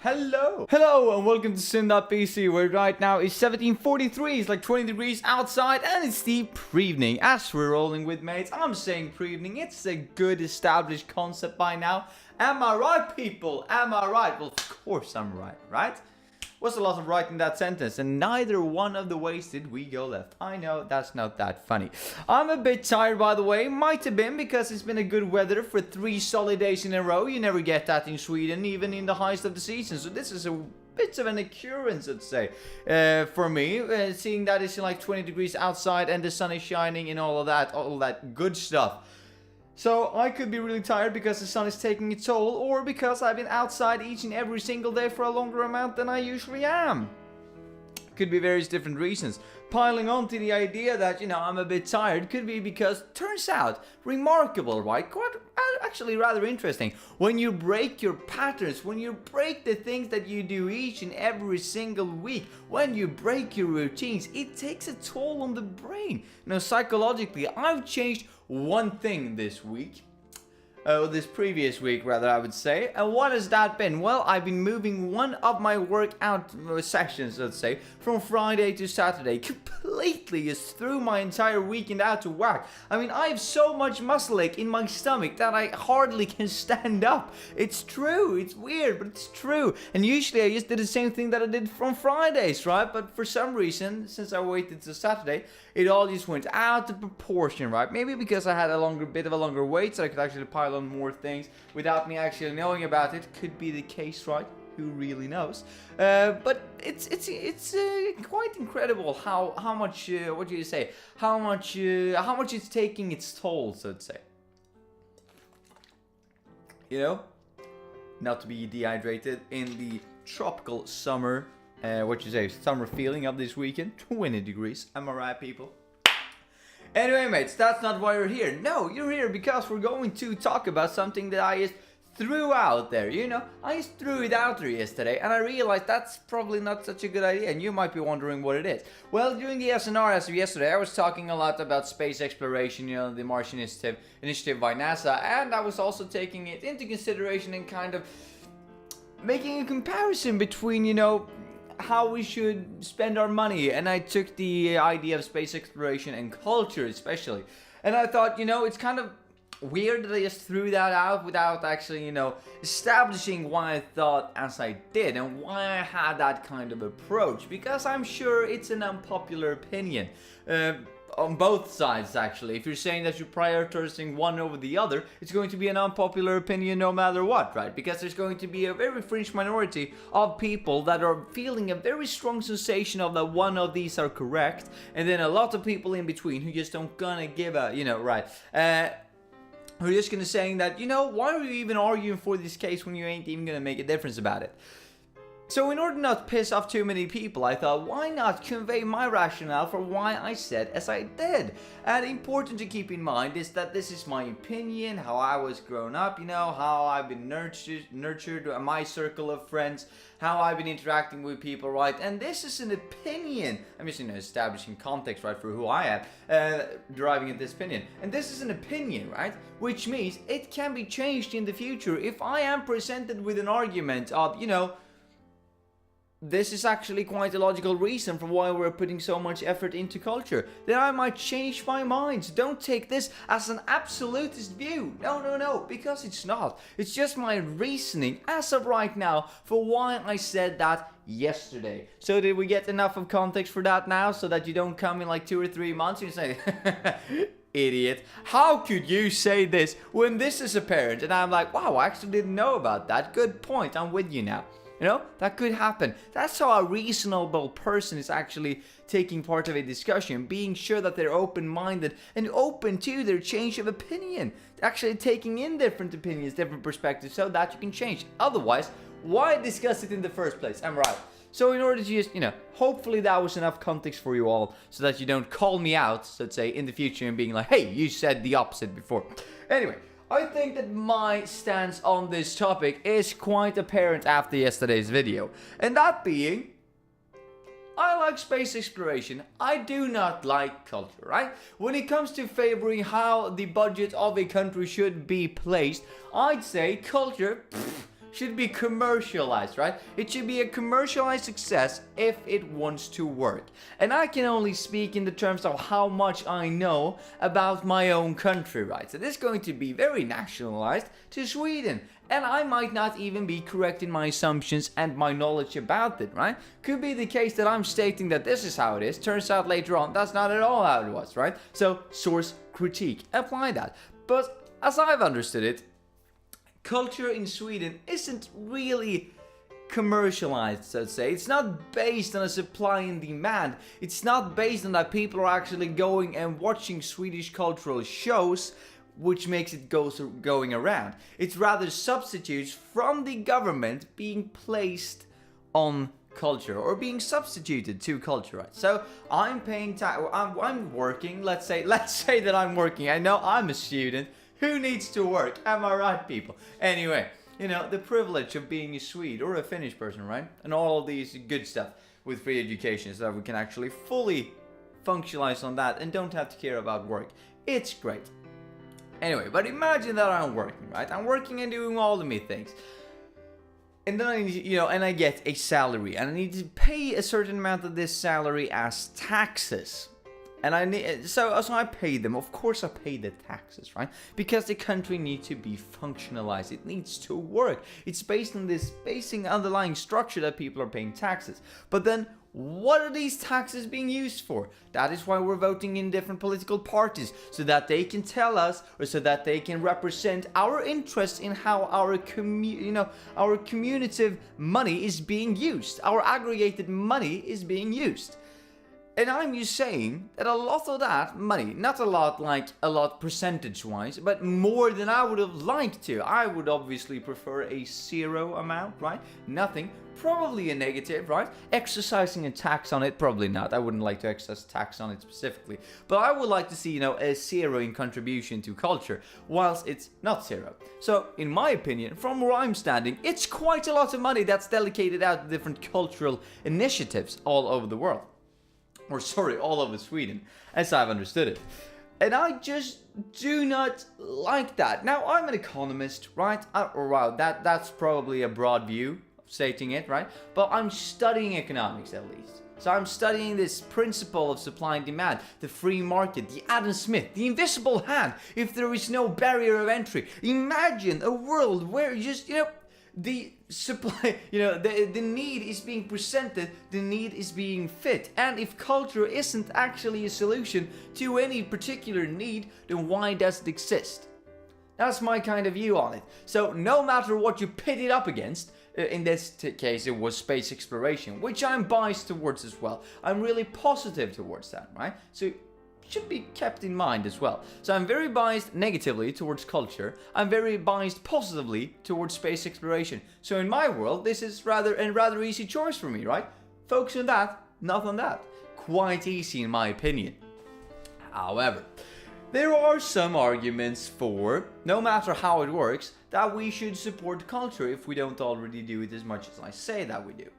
Hello, and welcome to Sim.PC, where right now is 17:43, it's like 20 degrees outside, and it's the pre-evening. As we're rolling with mates, I'm saying pre-evening, it's a good established concept by now. Am I right, people? Am I right? Well, of course I'm right, right? What's a lot of right in that sentence? And neither one of the ways did we go left. I know, that's not that funny. I'm a bit tired, by the way. Might have been because it's been a good weather for 3 solid days in a row. You never get that in Sweden, even in the highest of the season. So this is a bit of an occurrence, I'd say, for me. Seeing that it's like 20 degrees outside and the sun is shining and all that good stuff. So I could be really tired because the sun is taking its toll, or because I've been outside each and every single day for a longer amount than I usually am. Could be various different reasons. Piling on to the idea that, I'm a bit tired could be because, turns out, remarkable, right? Quite actually rather interesting. When you break your patterns, when you break the things that you do each and every single week, when you break your routines, it takes a toll on the brain. Psychologically, I've changed one thing this week. This previous week, rather, I would say. And what has that been? Well, I've been moving one of my workout sessions, let's say, from Friday to Saturday. Completely just threw my entire weekend out of whack. I mean, I have so much muscle ache in my stomach that I hardly can stand up. It's true. It's weird, but it's true. And usually I just did the same thing that I did from Fridays, right? But for some reason, since I waited till Saturday, it all just went out of proportion, right? Maybe because I had a bit of a longer wait, so I could actually pile on more things without me actually knowing about it. Could be the case, right? Who really knows? But it's quite incredible how much what do you say? How much it's taking its toll, so to say. Not to be dehydrated in the tropical summer. Summer feeling of this weekend. 20 degrees. Am I right, people? Anyway, mates, that's not why you're here. No, you're here because we're going to talk about something that I just threw out there. I just threw it out there yesterday, and I realized that's probably not such a good idea, and you might be wondering what it is. Well, during the SNR as of yesterday, I was talking a lot about space exploration, the Martian initiative by NASA, and I was also taking it into consideration and kind of making a comparison between, how we should spend our money, and I took the idea of space exploration and culture especially, and I thought, it's kind of weird that I just threw that out without actually, establishing why I thought as I did and why I had that kind of approach, because I'm sure it's an unpopular opinion. On both sides, actually. If you're saying that you're prioritizing one over the other, it's going to be an unpopular opinion no matter what, right? Because there's going to be a very fringe minority of people that are feeling a very strong sensation of that one of these are correct, and then a lot of people in between who just don't gonna give a, right? Who are just gonna saying that, why are you even arguing for this case when you ain't even gonna make a difference about it? So in order not to piss off too many people, I thought, why not convey my rationale for why I said as I did? And important to keep in mind is that this is my opinion, how I was grown up, how I've been nurtured, my circle of friends, how I've been interacting with people, right? And this is an opinion. I'm just, establishing context, right, for who I am, deriving at this opinion. And this is an opinion, right? Which means it can be changed in the future. If I am presented with an argument of, this is actually quite a logical reason for why we're putting so much effort into culture, then I might change my mind. Don't take this as an absolutist view. No, because it's not. It's just my reasoning as of right now for why I said that yesterday. So did we get enough of context for that now, so that you don't come in like 2 or 3 months and say, idiot, how could you say this when this is apparent? And I'm like, wow, I actually didn't know about that. Good point, I'm with you now. That could happen. That's how a reasonable person is actually taking part of a discussion, being sure that they're open-minded and open to their change of opinion, actually taking in different opinions, different perspectives, so that you can change. Otherwise, why discuss it in the first place? I'm right. So in order to just, hopefully that was enough context for you all, so that you don't call me out, so to say, in the future and being like, hey, you said the opposite before. Anyway, I think that my stance on this topic is quite apparent after yesterday's video. And that being, I like space exploration. I do not like culture, right? When it comes to favoring how the budget of a country should be placed, I'd say culture, should be commercialized, right? It should be a commercialized success if it wants to work. And I can only speak in the terms of how much I know about my own country, right? So this is going to be very nationalized to Sweden. And I might not even be correct in my assumptions and my knowledge about it, right? Could be the case that I'm stating that this is how it is. Turns out later on, that's not at all how it was, right? So, source critique. Apply that. But as I've understood it, culture in Sweden isn't really commercialized, so to say. It's not based on a supply and demand. It's not based on that people are actually going and watching Swedish cultural shows, which makes it going around. It's rather substitutes from the government being placed on culture or being substituted to culture, right? So I'm paying I'm working. Let's say that I'm working. I know I'm a student. Who needs to work? Am I right, people? Anyway, the privilege of being a Swede or a Finnish person, right? And all of these good stuff with free education so that we can actually fully functionalize on that and don't have to care about work. It's great. Anyway, but imagine that I'm working, right? I'm working and doing all the me things. And then I get a salary and I need to pay a certain amount of this salary as taxes. And so I pay them. Of course I pay the taxes, right? Because the country needs to be functionalized. It needs to work. It's based on this basic underlying structure that people are paying taxes. But then what are these taxes being used for? That is why we're voting in different political parties, so that they can tell us, or so that they can represent our interests in how our communitive money is being used. Our aggregated money is being used. And I'm just saying that a lot of that money, not a lot percentage-wise, but more than I would have liked to. I would obviously prefer a zero amount, right? Nothing. Probably a negative, right? Exercising a tax on it, probably not. I wouldn't like to exercise tax on it specifically. But I would like to see, a zero in contribution to culture, whilst it's not zero. So, in my opinion, from where I'm standing, it's quite a lot of money that's dedicated out to different cultural initiatives all over the world. All over Sweden, as I've understood it. And I just do not like that. Now, I'm an economist, right? Wow, that's probably a broad view of stating it, right? But I'm studying economics at least. So I'm studying this principle of supply and demand, the free market, the Adam Smith, the invisible hand, if there is no barrier of entry. Imagine a world where just, the supply, the need is being presented, the need is being fit. And if culture isn't actually a solution to any particular need, then why does it exist? That's my kind of view on it. So no matter what you pit it up against, in this case it was space exploration, which I'm biased towards as well. I'm really positive towards that, right? So should be kept in mind as well. So I'm very biased negatively towards culture. I'm very biased positively towards space exploration. So in my world, this is rather easy choice for me, right? Focus on that, not on that. Quite easy in my opinion. However, there are some arguments for, no matter how it works, that we should support culture if we don't already do it as much as I say that we do.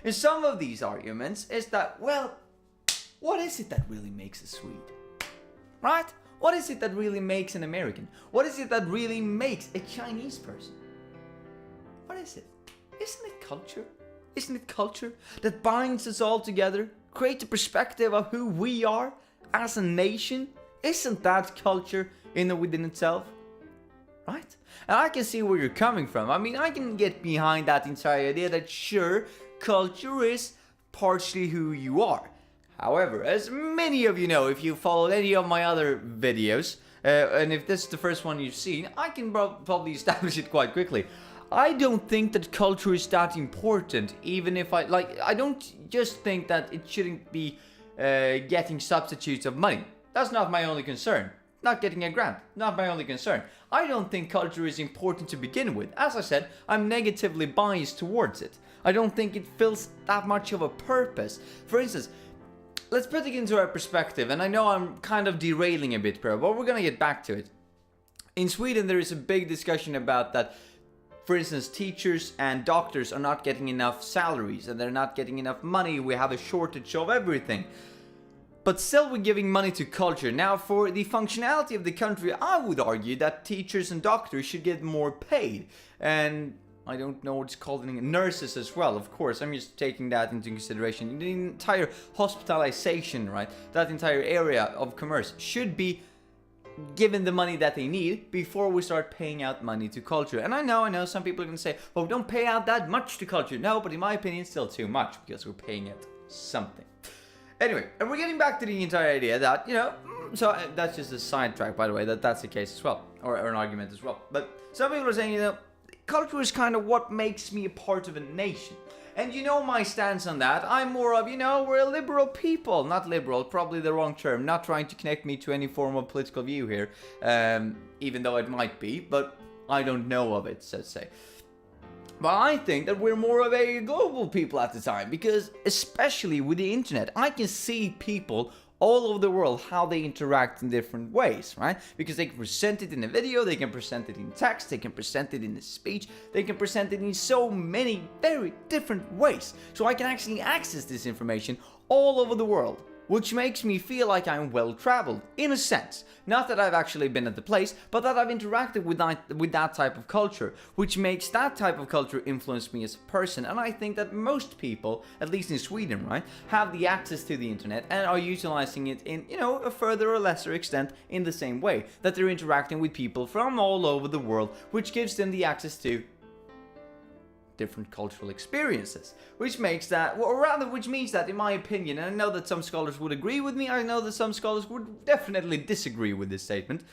And some of these arguments is that, well, what is it that really makes a Swede? Right? What is it that really makes an American? What is it that really makes a Chinese person? What is it? Isn't it culture? Isn't it culture that binds us all together? Create a perspective of who we are as a nation? Isn't that culture within itself? Right? And I can see where you're coming from. I mean, I can get behind that entire idea that sure, culture is partially who you are. However, as many of you know, if you followed any of my other videos, and if this is the first one you've seen, I can probably establish it quite quickly. I don't think that culture is that important, even if I don't just think that it shouldn't be getting substitutes of money. That's not my only concern. Not getting a grant, not my only concern. I don't think culture is important to begin with. As I said, I'm negatively biased towards it. I don't think it fills that much of a purpose. For instance, let's put it into our perspective, and I know I'm kind of derailing a bit, but we're gonna get back to it. In Sweden, there is a big discussion about that. For instance, teachers and doctors are not getting enough salaries, and they're not getting enough money. We have a shortage of everything. But still we're giving money to culture. Now, for the functionality of the country, I would argue that teachers and doctors should get more paid. And I don't know what it's called in nurses as well, of course. I'm just taking that into consideration. The entire hospitalization, right? That entire area of commerce should be given the money that they need before we start paying out money to culture. And I know some people are going to say, well, don't pay out that much to culture. No, but in my opinion, still too much because we're paying out something. Anyway, and we're getting back to the entire idea that, so that's just a sidetrack, by the way, that's the case as well, or an argument as well. But some people are saying, culture is kind of what makes me a part of a nation. And my stance on that. I'm more of, we're a liberal people. Not liberal, probably the wrong term. Not trying to connect me to any form of political view here. Even though it might be, but I don't know of it, let's say. But I think that we're more of a global people at the time. Because especially with the internet, I can see people all over the world how they interact in different ways, right? Because they can present it in a video, they can present it in text, they can present it in a speech, they can present it in so many very different ways. So I can actually access this information all over the world, which makes me feel like I'm well traveled, in a sense. Not that I've actually been at the place, but that I've interacted with that type of culture, which makes that type of culture influence me as a person. And I think that most people, at least in Sweden, right, have the access to the internet and are utilizing it in, a further or lesser extent in the same way. That they're interacting with people from all over the world, which gives them the access to different cultural experiences, which means that, in my opinion, and I know that some scholars would agree with me, I know that some scholars would definitely disagree with this statement,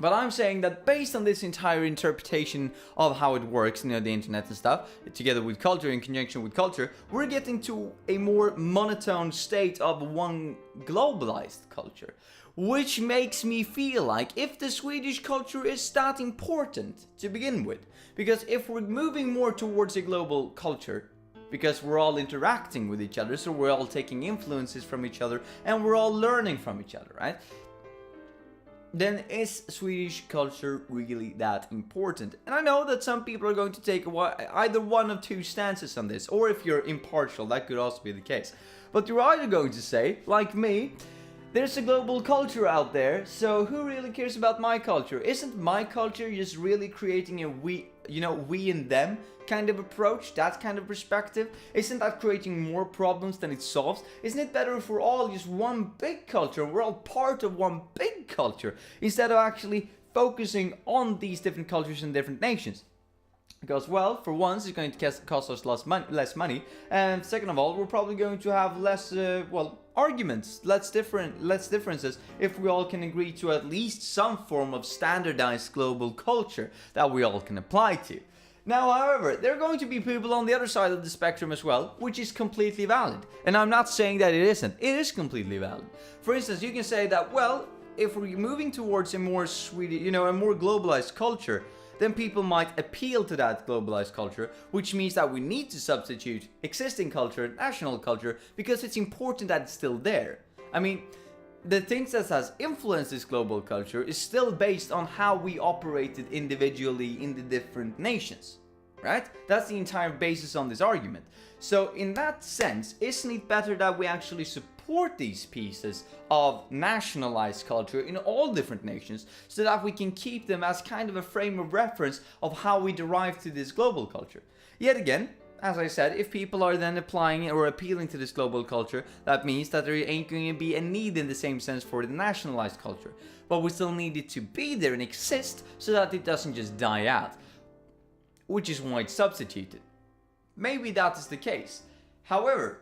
but I'm saying that based on this entire interpretation of how it works, the internet and stuff, together with culture, in conjunction with culture, we're getting to a more monotone state of one globalized culture. Which makes me feel like if the Swedish culture is that important to begin with, because if we're moving more towards a global culture, because we're all interacting with each other, so we're all taking influences from each other, and we're all learning from each other, right? Then is Swedish culture really that important? And I know that some people are going to take either one of two stances on this, or if you're impartial, that could also be the case. But you're either going to say, like me, there's a global culture out there, so who really cares about my culture? Isn't my culture just really creating a we and them kind of approach, that kind of perspective? Isn't that creating more problems than it solves? Isn't it better if we're all just one big culture, we're all part of one big culture, instead of actually focusing on these different cultures and different nations? Because, well, for once, it's going to cost us less money, and second of all, we're probably going to have less, arguments, less differences, if we all can agree to at least some form of standardized global culture that we all can apply to. Now, however, there are going to be people on the other side of the spectrum as well, which is completely valid. And I'm not saying that it isn't. It is completely valid. For instance, you can say that, well, if we're moving towards a more a more globalized culture, then people might appeal to that globalized culture, which means that we need to substitute existing culture, national culture, because it's important that it's still there. I mean, the things that has influenced this global culture is still based on how we operated individually in the different nations, right? That's the entire basis on this argument. So in that sense, isn't it better that we actually support these pieces of nationalized culture in all different nations, so that we can keep them as kind of a frame of reference of how we derive to this global culture? Yet again, as I said, if people are then applying or appealing to this global culture, that means that there ain't going to be a need in the same sense for the nationalized culture. But we still need it to be there and exist so that it doesn't just die out, which is why it's substituted. Maybe that is the case. However,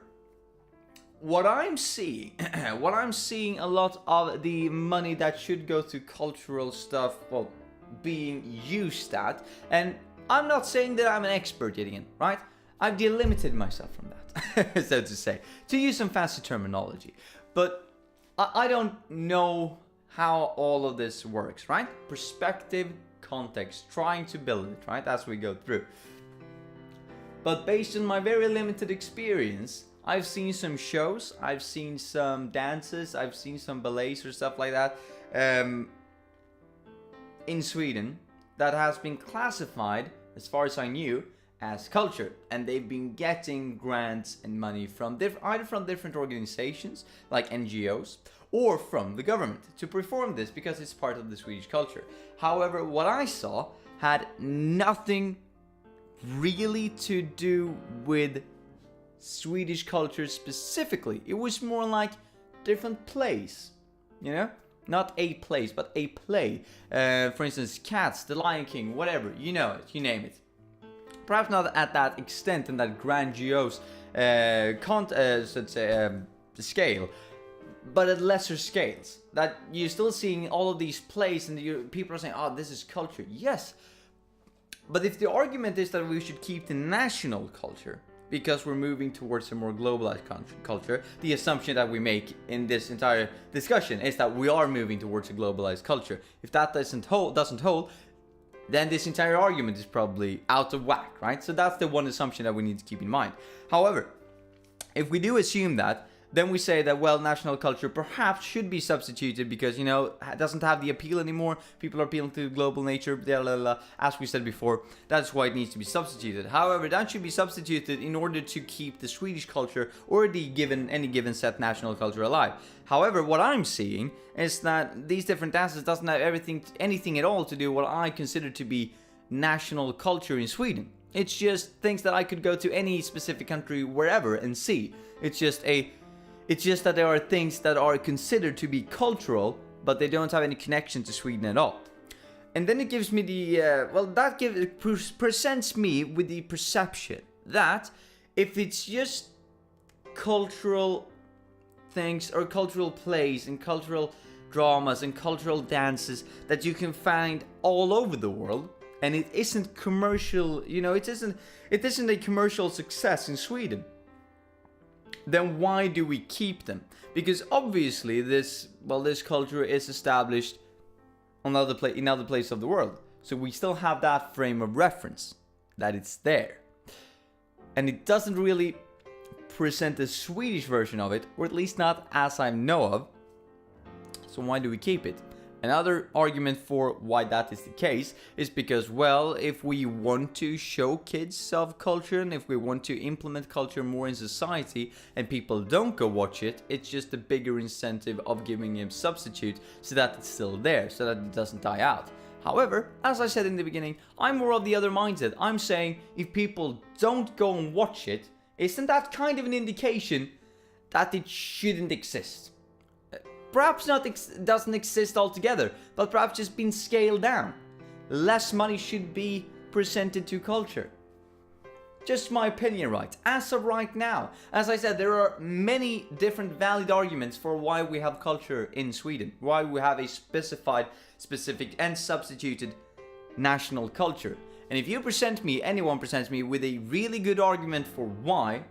what I'm seeing a lot of the money that should go to cultural stuff, well, being used at, and I'm not saying that I'm an expert yet again, right? I've delimited myself from that, so to say, to use some fancy terminology. But I don't know how all of this works, right? Perspective, context, trying to build it, right, as we go through. But based on my very limited experience, I've seen some shows, I've seen some dances, I've seen some ballets or stuff like that in Sweden that has been classified, as far as I knew, as culture, and they've been getting grants and money from either from different organizations like NGOs or from the government to perform this because it's part of the Swedish culture. However, what I saw had nothing really to do with Swedish culture specifically. It was more like different plays, you know? Not a place, but a play. For instance, Cats, The Lion King, whatever, you know it, you name it. Perhaps not at that extent and that grandiose scale, but at lesser scales. That you're still seeing all of these plays and people are saying, oh, this is culture. Yes, but if the argument is that we should keep the national culture because we're moving towards a more globalized culture, the assumption that we make in this entire discussion is that we are moving towards a globalized culture. If that doesn't hold, then this entire argument is probably out of whack, right? So that's the one assumption that we need to keep in mind. However, if we do assume that, then we say that, well, national culture perhaps should be substituted because, you know, it doesn't have the appeal anymore. People are appealing to global nature, blah, blah, blah. As we said before, that's why it needs to be substituted. However, that should be substituted in order to keep the Swedish culture or any given set national culture alive. However, what I'm seeing is that these different dances doesn't have anything at all to do with what I consider to be national culture in Sweden. It's just things that I could go to any specific country wherever and see. It's just that there are things that are considered to be cultural, but they don't have any connection to Sweden at all. And then it gives me presents me with the perception that if it's just cultural things or cultural plays and cultural dramas and cultural dances that you can find all over the world, and it isn't commercial, you know, it isn't a commercial success in Sweden, then why do we keep them? Because obviously this culture is established in other places of the world. So we still have that frame of reference, that it's there. And it doesn't really present a Swedish version of it, or at least not as I know of. So why do we keep it? Another argument for why that is the case is because, well, if we want to show kids of culture and if we want to implement culture more in society and people don't go watch it, it's just a bigger incentive of giving them substitute so that it's still there, so that it doesn't die out. However, as I said in the beginning, I'm more of the other mindset. I'm saying if people don't go and watch it, isn't that kind of an indication that it shouldn't exist? Perhaps doesn't exist altogether, but perhaps just been scaled down. Less money should be presented to culture. Just my opinion, right? As of right now, as I said, there are many different valid arguments for why we have culture in Sweden, why we have a specific and substituted national culture. And if anyone presents me with a really good argument for why,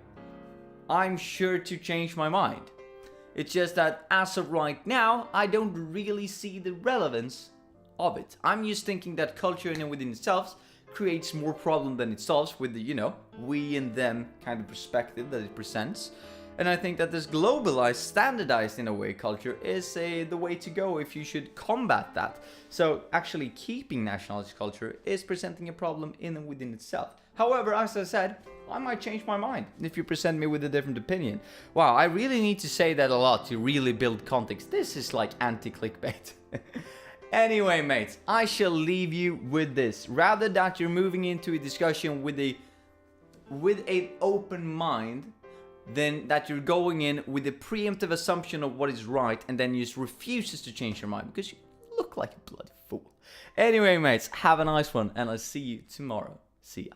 I'm sure to change my mind. It's just that as of right now, I don't really see the relevance of it. I'm just thinking that culture in and within itself creates more problem than it solves with the, you know, we and them kind of perspective that it presents. And I think that this globalized, standardized in a way culture is the way to go if you should combat that. So actually keeping nationalist culture is presenting a problem in and within itself. However, as I said, I might change my mind if you present me with a different opinion. Wow, I really need to say that a lot to really build context. This is like anti-clickbait. Anyway, mates, I shall leave you with this. Rather that you're moving into a discussion with an open mind, than that you're going in with a preemptive assumption of what is right and then you just refuses to change your mind because you look like a bloody fool. Anyway, mates, have a nice one and I'll see you tomorrow. See ya.